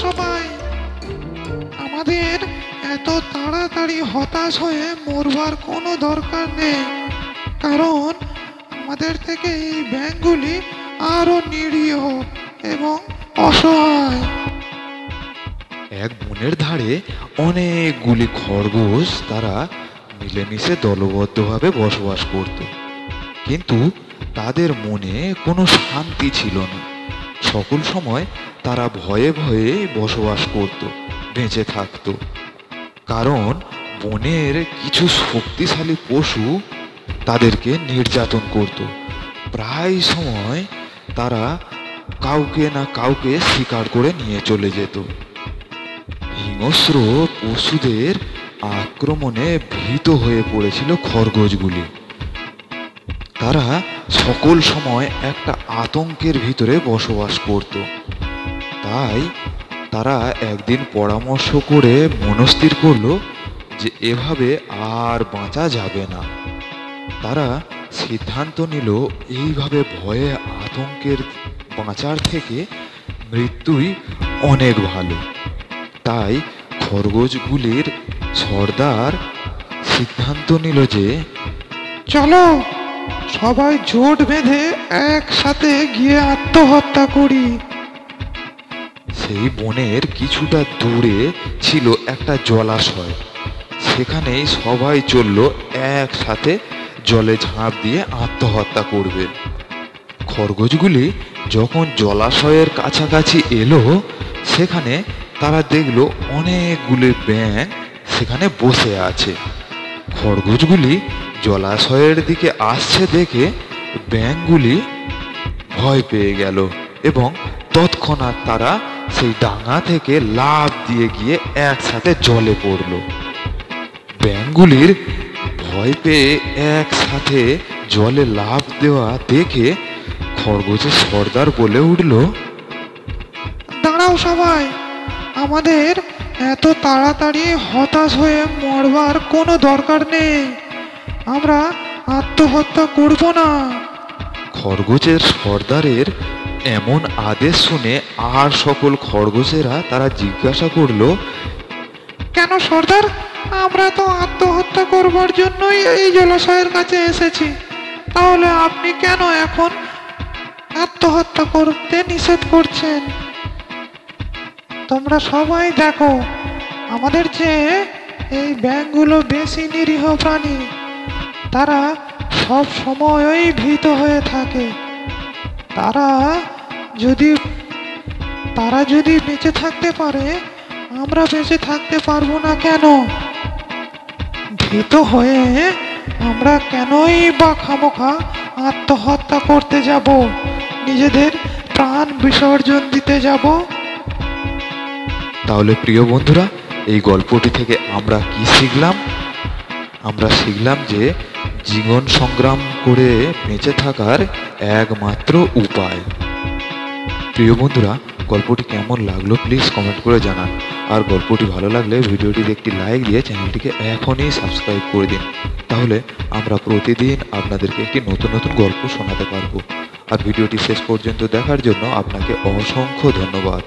সবাই, আমাদের এত তাড়াতাড়ি হতাশ হয়ে মরবার কোনো দরকার নেই, কারণ আমাদের থেকে এই ব্যাঙগুলি আরো নিরীহ এবং অসহায়। এক বনের ধারে অনেকগুলি খরগোশ তারা মিলেমিশে দলবদ্ধভাবে বসবাস করত, কিন্তু তাদের মনে কোনো শান্তি ছিল না। সকল সময় তারা ভয়ে ভয়ে বসবাস করত, বেঁচে থাকত, কারণ বনের কিছু শক্তিশালী পশু তাদেরকে নির্যাতন করত। প্রায় সময় তারা কাউকে না কাউকে শিকার করে নিয়ে চলে যেত। হিংস্র পশুদের আক্রমণে ভীত হয়ে পড়েছিল খরগোশগুলি। তারা সকল সময় একটা আতঙ্কের ভিতরে বসবাস করত। তাই তারা একদিন পরামর্শ করে মনস্থির করলো যে এভাবে আর বাঁচা যাবে না। তারা সিদ্ধান্ত নিল এইভাবে ভয়ে আতঙ্কের বাঁচার থেকে মৃত্যুই অনেক ভালো। তাই খরগোশগুলির সর্দার সিদ্ধান্ত নিল যে চলো সবাই জোট বেঁধে একসাথে গিয়ে আত্মহত্যা করি। সেই বনের কিছুটা দূরে ছিল একটা জলাশয়। সেখানেই সবাই চলল একসাথে জলে ঝাঁপ দিয়ে আত্মহত্যা করবে। খরগোশগুলি যখন জলাশয়ের কাছাকাছি এলো, সেখানে তারা দেখলো অনেকগুলি ব্যাঙ সেখানে বসে আছে। খরগোশগুলি জলাশয়ের দিকে আসছে দেখে ব্যাঙগুলি ভয় পেয়ে গেল এবং তৎক্ষণাৎ তারা সেই ডাঙা থেকে লাফ দিয়ে গিয়ে একসাথে জলে পড়ল। ব্যাঙগুলির ভয় পেয়ে একসাথে জলে লাফ দেওয়া দেখে খরগোশের সর্দার বলে উঠল, দাঁড়াও সবাই, আমাদের এত তাড়াতাড়ি হতাশ হয়ে মরবার কোনো দরকার নেই, আমরা আত্মহত্যা করব না। খরগোশের সর্দারের এমন আদেশ শুনে আর সকল খরগোশেরা তারা জিজ্ঞাসা করলো, কেন সর্দার, আমরা তো আত্মহত্যা করবার জন্যই এই জলাশয়ের কাছে এসেছি, তাহলে আপনি কেন এখন আত্মহত্যা করতে নিষেধ করছেন? তোমরা সবাই দেখো, আমাদের চেয়ে এই ব্যাঙগুলো বেশি নিরীহ প্রাণী, তারা সব সময়ই ভীত হয়ে থাকে। তারা যদি বেঁচে থাকতে পারে, আমরা বেঁচে থাকতে পারবো না কেন? ভীত হয়ে আমরা কেনই বা খামোখা আত্মহত্যা করতে যাব, নিজেদের প্রাণ বিসর্জন দিতে যাব? তাহলে প্রিয় বন্ধুরা, এই গল্পটি থেকে আমরা কি শিখলাম? আমরা শিখলাম যে জীবন সংগ্রাম করে বেঁচে থাকার একমাত্র উপায়। প্রিয় বন্ধুরা, গল্পটি কেমন লাগলো প্লিজ কমেন্ট করে জানান। আর গল্পটি ভালো লাগলে ভিডিওটিতে একটি লাইক দিয়ে চ্যানেলটিকে এখনই সাবস্ক্রাইব করে দিন। তাহলে আমরা প্রতিদিন আপনাদেরকে একটি নতুন নতুন গল্প শোনাতে পারবো। আর ভিডিওটি শেষ পর্যন্ত দেখার জন্য আপনাকে অসংখ্য ধন্যবাদ।